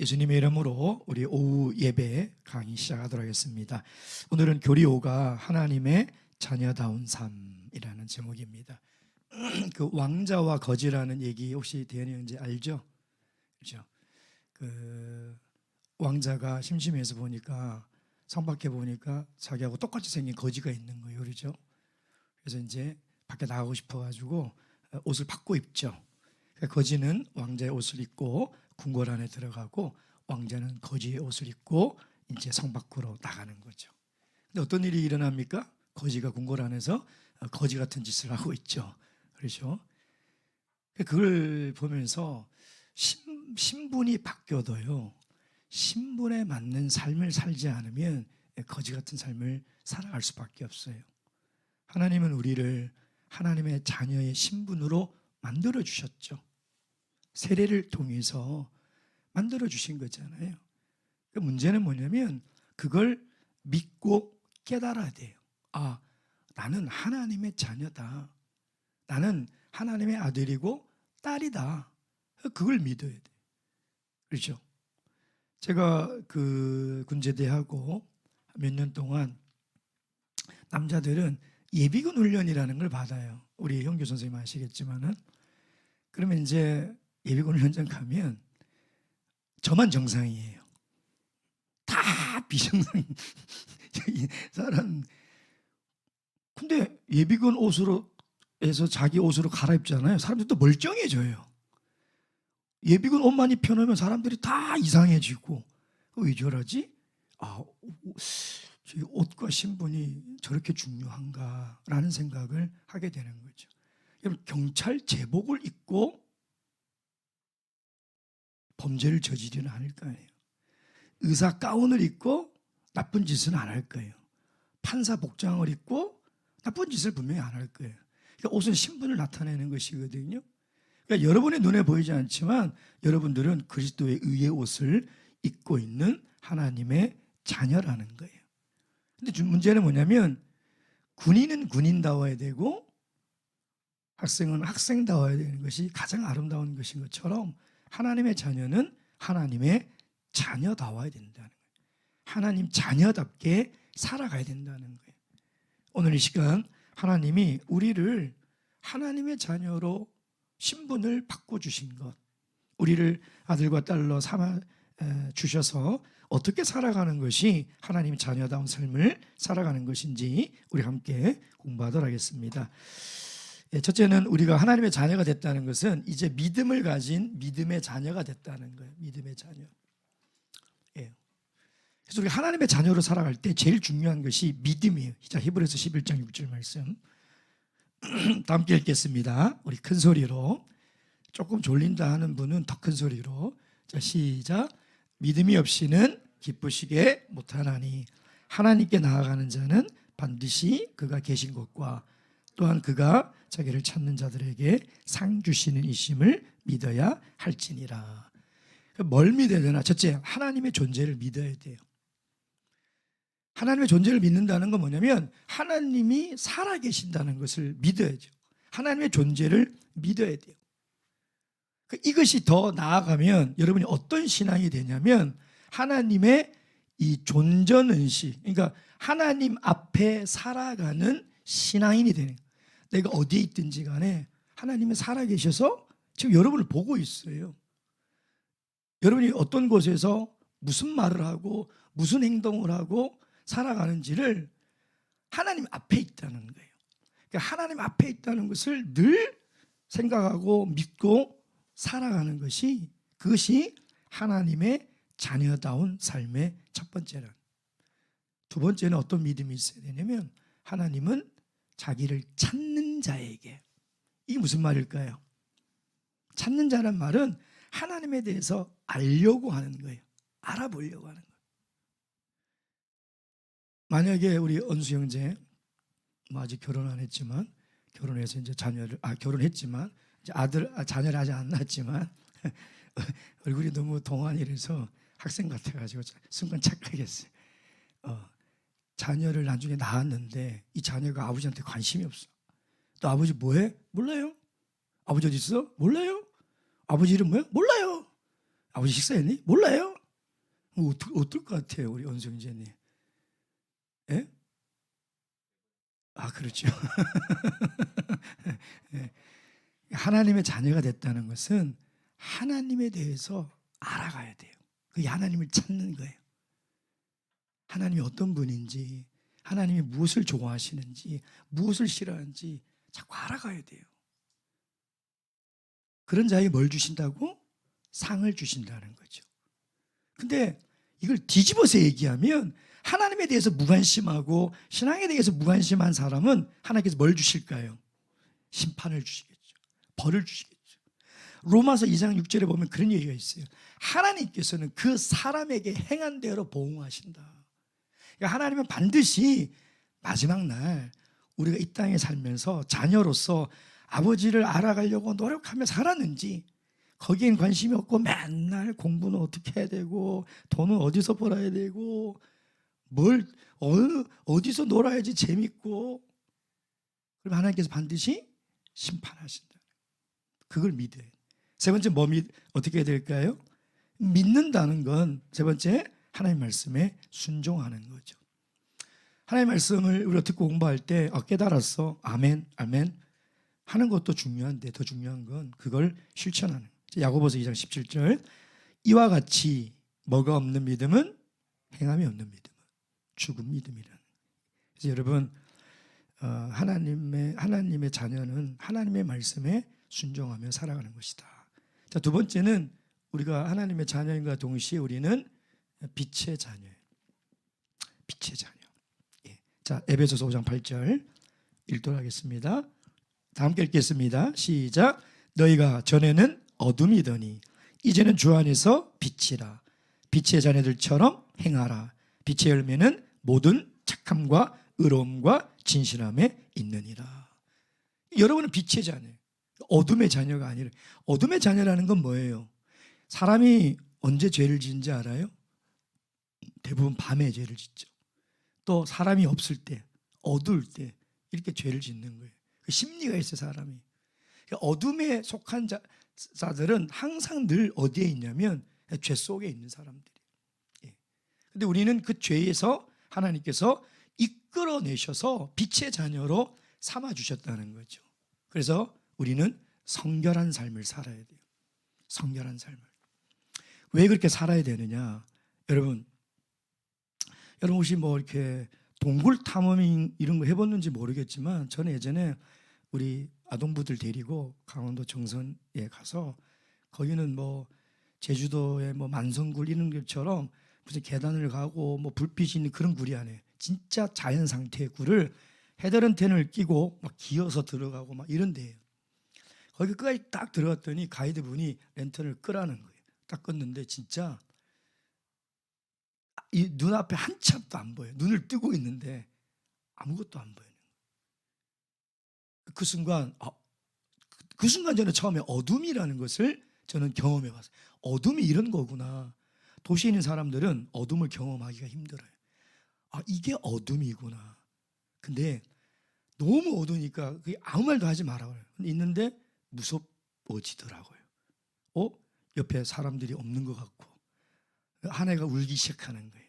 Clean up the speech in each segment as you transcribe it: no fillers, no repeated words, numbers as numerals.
예수님의 이름으로 우리 오후 예배 강의 시작하도록 하겠습니다. 오늘은 교리호가 하나님의 자녀다운 삶이라는 제목입니다. 그 왕자와 거지라는 얘기 혹시 대현이 형제 알죠? 그렇죠? 그 왕자가 심심해서 보니까 성 밖에 보니까 자기하고 똑같이 생긴 거지가 있는 거예요, 그렇죠? 그래서 이제 밖에 나가고 싶어가지고 옷을 바꿔 입죠. 거지는 왕자의 옷을 입고 궁궐 안에 들어가고 왕자는 거지의 옷을 입고 이제 성 밖으로 나가는 거죠. 근데 어떤 일이 일어납니까? 거지가 궁궐 안에서 거지 같은 짓을 하고 있죠. 그렇죠? 그걸 보면서 신분이 바뀌어도요, 신분에 맞는 삶을 살지 않으면 거지 같은 삶을 살아갈 수밖에 없어요. 하나님은 우리를 하나님의 자녀의 신분으로 만들어 주셨죠. 세례를 통해서 만들어 주신 거잖아요. 그 문제는 뭐냐면 그걸 믿고 깨달아야 돼요. 아, 나는 하나님의 자녀다. 나는 하나님의 아들이고 딸이다. 그걸 믿어야 돼. 그렇죠? 제가 그 군제대하고 몇 년 동안 남자들은 예비군 훈련이라는 걸 받아요. 우리 형규 선생님 아시겠지만은. 그러면 이제 예비군 훈련장 가면 저만 정상이에요. 다 비정상 사람. 근데 예비군 옷으로 해서 자기 옷으로 갈아입잖아요. 사람들도 멀쩡해져요. 예비군 옷만 입혀놓으면 사람들이 다 이상해지고, 왜 저러지? 옷과 신분이 저렇게 중요한가라는 생각을 하게 되는 거죠. 여러분, 경찰 제복을 입고 범죄를 저지르지는 않을 거예요. 의사 가운을 입고 나쁜 짓은 안 할 거예요. 판사 복장을 입고 나쁜 짓을 분명히 안 할 거예요. 그러니까 옷은 신분을 나타내는 것이거든요. 그러니까 여러분의 눈에 보이지 않지만 여러분들은 그리스도의 의의 옷을 입고 있는 하나님의 자녀라는 거예요. 근데 문제는 뭐냐면 군인은 군인다워야 되고 학생은 학생다워야 되는 것이 가장 아름다운 것인 것처럼 하나님의 자녀는 하나님의 자녀다워야 된다는 거예요. 하나님 자녀답게 살아가야 된다는 거예요. 오늘 이 시간 하나님이 우리를 하나님의 자녀로 신분을 바꿔주신 것, 우리를 아들과 딸로 삼아 주셔서 어떻게 살아가는 것이 하나님의 자녀다운 삶을 살아가는 것인지 우리 함께 공부하도록 하겠습니다. 첫째는 우리가 하나님의 자녀가 됐다는 것은 이제 믿음을 가진 믿음의 자녀가 됐다는 거예요. 믿음의 자녀. 그래서 우리가 하나님의 자녀로 살아갈 때 제일 중요한 것이 믿음이에요. 자, 히브리서 11장 6절 말씀 다 함께 읽겠습니다. 우리 큰 소리로. 조금 졸린다 하는 분은 더 큰 소리로. 자, 시작. 믿음이 없이는 기쁘시게 못하나니 하나님께 나아가는 자는 반드시 그가 계신 곳과 또한 그가 자기를 찾는 자들에게 상 주시는 이심을 믿어야 할지니라. 뭘 믿어야 되나? 첫째, 하나님의 존재를 믿어야 돼요. 하나님의 존재를 믿는다는 건 뭐냐면 하나님이 살아계신다는 것을 믿어야죠. 하나님의 존재를 믿어야 돼요. 이것이 더 나아가면 여러분이 어떤 신앙이 되냐면 하나님의 이 존전의식, 그러니까 하나님 앞에 살아가는 신앙인이 되는 거예요. 내가 어디에 있든지 간에 하나님이 살아계셔서 지금 여러분을 보고 있어요. 여러분이 어떤 곳에서 무슨 말을 하고 무슨 행동을 하고 살아가는지를 하나님 앞에 있다는 거예요. 그러니까 하나님 앞에 있다는 것을 늘 생각하고 믿고 살아가는 것이, 그것이 하나님의 자녀다운 삶의 첫 번째란. 두 번째는 어떤 믿음이 있어야 되냐면 하나님은 자기를 찾는 자에게. 이게 무슨 말일까요? 찾는 자란 말은 하나님에 대해서 알려고 하는 거예요. 알아보려고 하는 거예요. 만약에 우리 언수 형제 아직 결혼 안 했지만 결혼해서 이제 결혼했지만 이제 자녀를 아직 안 낳았지만 얼굴이 너무 동안이라서 학생 같아가지고 순간 착각했어요. 자녀를 나중에 낳았는데 이 자녀가 아버지한테 관심이 없어. 또 아버지 뭐해? 몰라요. 아버지 어디 있어? 몰라요. 아버지 이름 뭐야? 몰라요. 아버지 식사했니? 몰라요. 어떨 것 같아요, 우리 원성재님? 예? 아, 그렇죠. 예. 하나님의 자녀가 됐다는 것은 하나님에 대해서 알아가야 돼요. 그게 하나님을 찾는 거예요. 하나님이 어떤 분인지, 하나님이 무엇을 좋아하시는지, 무엇을 싫어하는지 자꾸 알아가야 돼요. 그런 자에게 뭘 주신다고? 상을 주신다는 거죠. 근데 이걸 뒤집어서 얘기하면 하나님에 대해서 무관심하고 신앙에 대해서 무관심한 사람은 하나님께서 뭘 주실까요? 심판을 주시겠죠. 벌을 주시겠죠. 로마서 2장 6절에 보면 그런 얘기가 있어요. 하나님께서는 그 사람에게 행한 대로 보응하신다. 그러니까 하나님은 반드시 마지막 날 우리가 이 땅에 살면서 자녀로서 아버지를 알아가려고 노력하며 살았는지 거기엔 관심이 없고 맨날 공부는 어떻게 해야 되고 돈은 어디서 벌어야 되고 뭘 어디서 놀아야지 재밌고, 그럼 하나님께서 반드시 심판하신다. 그걸 믿어요. 세 번째 어떻게 해야 될까요? 믿는다는 건 세 번째 하나님 말씀에 순종하는 거죠. 하나님 말씀을 우리가 듣고 공부할 때 깨달았어, 아멘 아멘 하는 것도 중요한데 더 중요한 건 그걸 실천하는 거예요. 야고보서 2장 17절, 이와 같이 뭐가 없는 믿음은 행함이 없는 믿음은 죽은 믿음이라는. 그래서 여러분, 하나님의 자녀는 하나님의 말씀에 순종하며 살아가는 것이다. 자, 두 번째는 우리가 하나님의 자녀인과 동시에 우리는 빛의 자녀예요. 빛의 자녀. 예. 자, 에베소서 5장 8절 읽도록 하겠습니다. 다 함께 읽겠습니다. 시작. 너희가 전에는 어둠이더니 이제는 주 안에서 빛이라. 빛의 자녀들처럼 행하라. 빛의 열매는 모든 착함과 의로움과 진실함에 있느니라. 여러분은 빛의 자녀예요. 어둠의 자녀가 아니라. 어둠의 자녀라는 건 뭐예요? 사람이 언제 죄를 짓는지 알아요? 대부분 밤에 죄를 짓죠. 또 사람이 없을 때, 어두울 때 이렇게 죄를 짓는 거예요. 그 심리가 있어요, 사람이. 어둠에 속한 자들은 항상 늘 어디에 있냐면 죄 속에 있는 사람들이에요. 근데 우리는 그 죄에서 하나님께서 이끌어내셔서 빛의 자녀로 삼아주셨다는 거죠. 그래서 우리는 성결한 삶을 살아야 돼요. 성결한 삶을. 왜 그렇게 살아야 되느냐? 여러분 혹시 뭐 이렇게 동굴 탐험 이런 거 해봤는지 모르겠지만 저는 예전에 우리 아동부들 데리고 강원도 정선에 가서, 거기는 뭐 제주도의 뭐 만성굴 이런 것처럼 무슨 계단을 가고 뭐 불빛이 있는 그런 굴이 아니에요. 진짜 자연 상태의 굴을 헤드런텐을 끼고 막 기어서 들어가고 막 이런 데예요. 거기 끝까지 딱 들어갔더니 가이드분이 랜턴을 끄라는 거예요. 딱 껐는데 진짜 이 눈앞에 한 치 앞도 안 보여요. 눈을 뜨고 있는데 아무것도 안 보여요. 그 순간 저는 처음에 어둠이라는 것을 저는 경험해 봤어요. 어둠이 이런 거구나. 도시에 있는 사람들은 어둠을 경험하기가 힘들어요. 이게 어둠이구나. 근데 너무 어두우니까 그게 아무 말도 하지 말아요. 있는데 무섭어지더라고요. 옆에 사람들이 없는 것 같고 한 애가 울기 시작하는 거예요.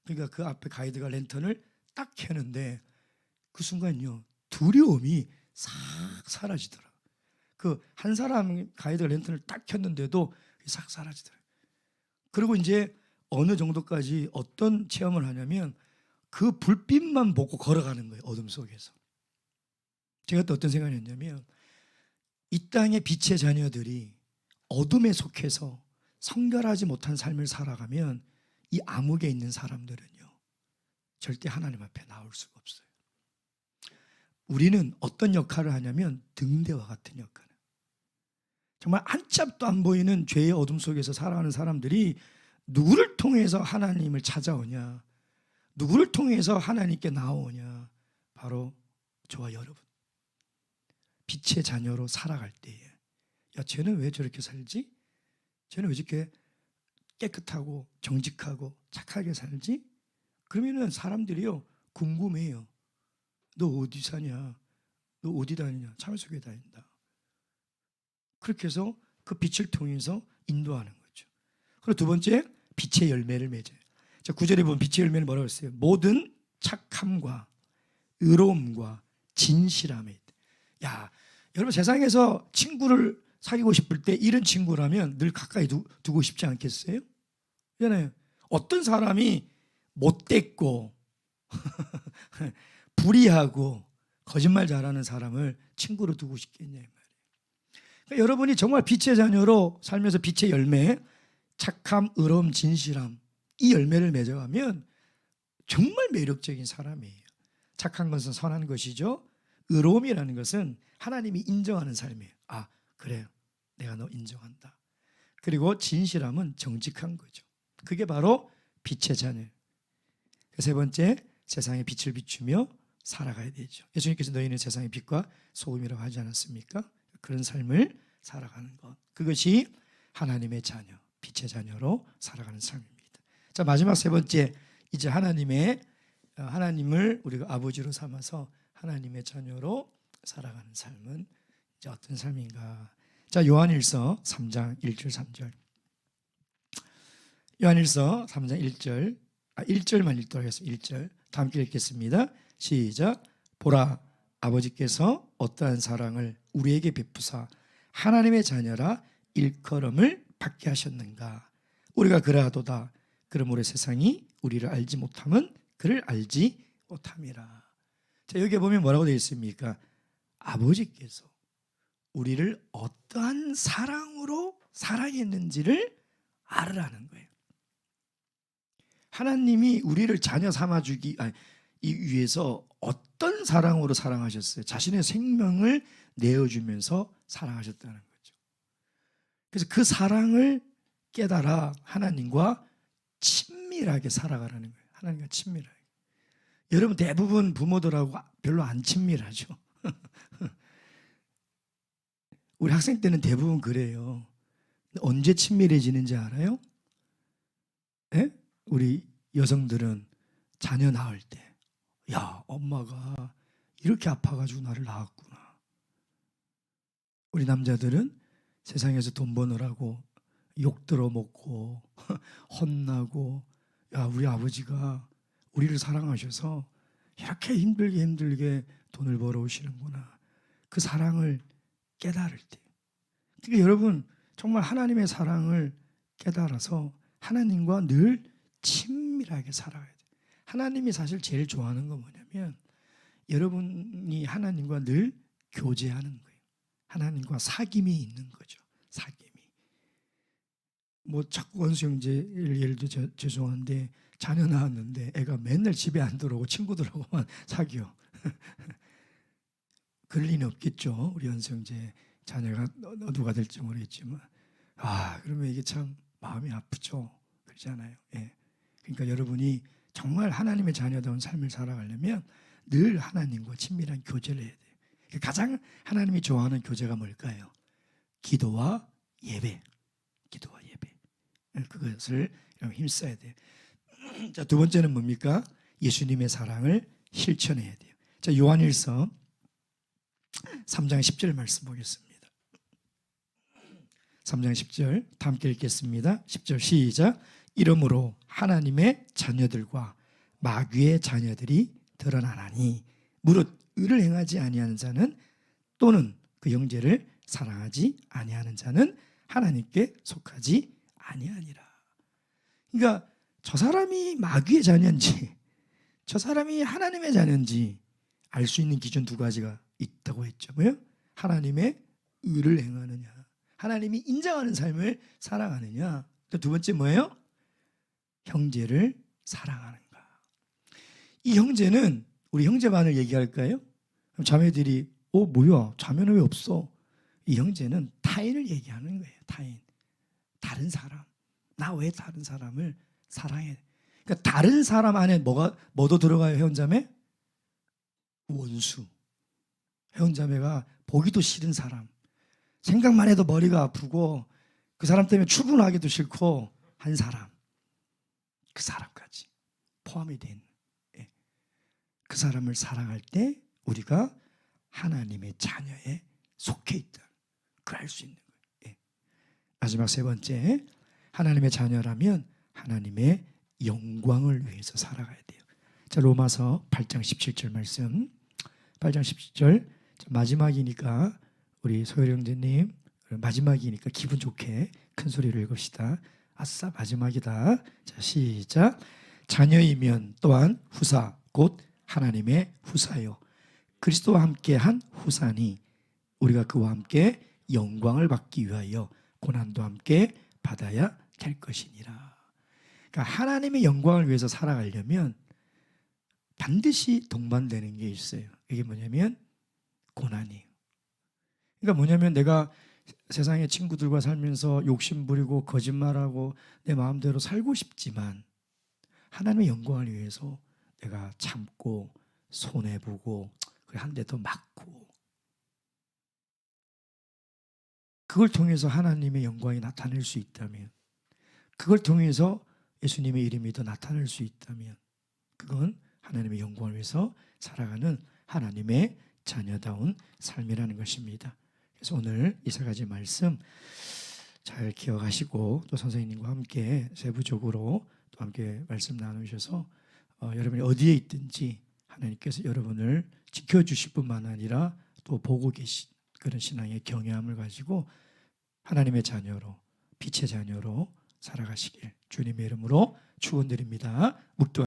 그러니까 그 앞에 가이드가 랜턴을 딱 켜는데 그 순간요 두려움이 싹 사라지더라. 그 한 사람 가이드가 랜턴을 딱 켰는데도 싹 사라지더라. 그리고 이제 어느 정도까지 어떤 체험을 하냐면 그 불빛만 보고 걸어가는 거예요. 어둠 속에서. 제가 또 어떤 생각이 했냐면 이 땅의 빛의 자녀들이 어둠에 속해서 성결하지 못한 삶을 살아가면 이 암흑에 있는 사람들은요 절대 하나님 앞에 나올 수가 없어요. 우리는 어떤 역할을 하냐면 등대와 같은 역할을. 정말 한 치 앞도 안 보이는 죄의 어둠 속에서 살아가는 사람들이 누구를 통해서 하나님을 찾아오냐, 누구를 통해서 하나님께 나오냐, 바로 저와 여러분. 빛의 자녀로 살아갈 때에 쟤는 왜 저렇게 살지? 쟤는 왜 저렇게 깨끗하고 정직하고 착하게 살지? 그러면은 사람들이요 궁금해요. 너 어디 사냐? 너 어디 다니냐? 참회소교회 다닌다. 그렇게 해서 그 빛을 통해서 인도하는 거죠. 그리고 두 번째, 빛의 열매를 맺어요. 자, 9절에 보면 빛의 열매는 뭐라고 했어요? 모든 착함과 의로움과 진실함에 있다. 야, 여러분 세상에서 친구를 사귀고 싶을 때 이런 친구라면 늘 가까이 두고 싶지 않겠어요? 그잖아요. 어떤 사람이 못됐고 불의하고 거짓말 잘하는 사람을 친구로 두고 싶겠냐 이 말이에요. 그러니까 여러분이 정말 빛의 자녀로 살면서 빛의 열매, 착함, 의로움, 진실함 이 열매를 맺어가면 정말 매력적인 사람이에요. 착한 것은 선한 것이죠. 의로움이라는 것은 하나님이 인정하는 삶이에요. 아, 그래요. 내가 너 인정한다. 그리고 진실함은 정직한 거죠. 그게 바로 빛의 자녀예요. 세 번째, 세상에 빛을 비추며 살아가야 되죠. 예수님께서 너희는 세상의 빛과 소금이라고 하지 않았습니까? 그런 삶을 살아가는 것. 그것이 하나님의 자녀, 빛의 자녀로 살아가는 삶입니다. 자, 마지막 세 번째, 이제 하나님을 우리가 아버지로 삼아서 하나님의 자녀로 살아가는 삶은 이제 어떤 삶인가? 자, 요한일서 3장 1절 3절. 요한일서 3장 1절. 1절만 읽도록 하겠습니다. 1절. 다 함께 읽겠습니다. 시작. 보라, 아버지께서 어떠한 사랑을 우리에게 베푸사 하나님의 자녀라 일컬음을 받게 하셨는가. 우리가 그러하도다. 그러므로 세상이 우리를 알지 못함은 그를 알지 못함이라. 자, 여기 보면 뭐라고 되어 있습니까? 아버지께서 우리를 어떠한 사랑으로 사랑했는지를 알으라는 거예요. 하나님이 우리를 자녀 삼아주기 위해서 어떤 사랑으로 사랑하셨어요? 자신의 생명을 내어주면서 사랑하셨다는 거죠. 그래서 그 사랑을 깨달아 하나님과 친밀하게 살아가라는 거예요. 하나님과 친밀하게. 여러분 대부분 부모들하고 별로 안 친밀하죠. 우리 학생 때는 대부분 그래요. 언제 친밀해지는지 알아요? 예? 우리 여성들은 자녀 낳을 때, 야, 엄마가 이렇게 아파가지고 나를 낳았구나. 우리 남자들은 세상에서 돈 버느라고 욕 들어먹고 혼나고, 야, 우리 아버지가 우리를 사랑하셔서 이렇게 힘들게 돈을 벌어오시는구나. 그 사랑을 깨달을 때. 그러니까 여러분 정말 하나님의 사랑을 깨달아서 하나님과 늘 친밀하게 살아가야 돼요. 하나님이 사실 제일 좋아하는 건 뭐냐면 여러분이 하나님과 늘 교제하는 거예요. 하나님과 사귐이 있는 거죠. 사귐이. 뭐 자꾸 원수 형제를 예를 들어 죄송한데 자녀 낳았는데 애가 맨날 집에 안 들어오고 친구들하고만 사귀어. 그럴 리는 없겠죠. 우리 원수 형제 자녀가 누가 될지 모르겠지만 그러면 이게 참 마음이 아프죠. 그렇잖아요. 예. 그러니까 여러분이 정말 하나님의 자녀다운 삶을 살아가려면 늘 하나님과 친밀한 교제를 해야 돼요. 가장 하나님이 좋아하는 교제가 뭘까요? 기도와 예배. 기도와 예배. 그것을 힘써야 돼요. 자, 두 번째는 뭡니까? 예수님의 사랑을 실천해야 돼요. 자, 요한일서 3장 10절 말씀 보겠습니다. 3장 10절 다 함께 읽겠습니다. 10절 시작. 이러므로 하나님의 자녀들과 마귀의 자녀들이 드러나나니 무릇 의를 행하지 아니하는 자는 또는 그 형제를 사랑하지 아니하는 자는 하나님께 속하지 아니하니라. 그러니까 저 사람이 마귀의 자녀인지 저 사람이 하나님의 자녀인지 알 수 있는 기준 두 가지가 있다고 했죠. 뭐요? 하나님의 의를 행하느냐, 하나님이 인정하는 삶을 살아가느냐. 또 두 번째 뭐예요? 형제를 사랑하는가. 이 형제는 우리 형제만을 얘기할까요? 그럼 자매들이 뭐야 자매는 왜 없어? 이 형제는 타인을 얘기하는 거예요. 타인, 다른 사람. 나 왜 다른 사람을 사랑해? 그러니까 다른 사람 안에 뭐도 들어가요? 회원자매? 원수. 회원자매가 보기도 싫은 사람, 생각만 해도 머리가 아프고 그 사람 때문에 출근하기도 싫고 한 사람, 그 사람까지 포함이 된 그 사람을 사랑할 때 우리가 하나님의 자녀에 속해 있다. 그걸 알 수 있는 거예요. 마지막 세 번째, 하나님의 자녀라면 하나님의 영광을 위해서 살아가야 돼요. 자, 로마서 8장 17절 말씀. 8장 17절 마지막이니까 우리 소율 형제님 마지막이니까 기분 좋게 큰 소리로 읽읍시다. 아싸 마지막이다. 자, 시작. 자녀이면 또한 후사 곧 하나님의 후사요 그리스도와 함께한 후사니 우리가 그와 함께 영광을 받기 위하여 고난도 함께 받아야 될 것이니라. 그러니까 하나님의 영광을 위해서 살아가려면 반드시 동반되는 게 있어요. 이게 뭐냐면 고난이에요. 그러니까 뭐냐면 내가 세상의 친구들과 살면서 욕심 부리고 거짓말하고 내 마음대로 살고 싶지만 하나님의 영광을 위해서 내가 참고 손해보고 한 대 더 맞고 그걸 통해서 하나님의 영광이 나타날 수 있다면 그걸 통해서 예수님의 이름이 더 나타날 수 있다면 그건 하나님의 영광을 위해서 살아가는 하나님의 자녀다운 삶이라는 것입니다. 그래서 오늘 이 세 가지 말씀 잘 기억하시고 또 선생님과 함께 세부적으로 또 함께 말씀 나누셔서 여러분이 어디에 있든지 하나님께서 여러분을 지켜주실 뿐만 아니라 또 보고 계신 그런 신앙의 경외함을 가지고 하나님의 자녀로 빛의 자녀로 살아가시길 주님의 이름으로 축원드립니다. 묵도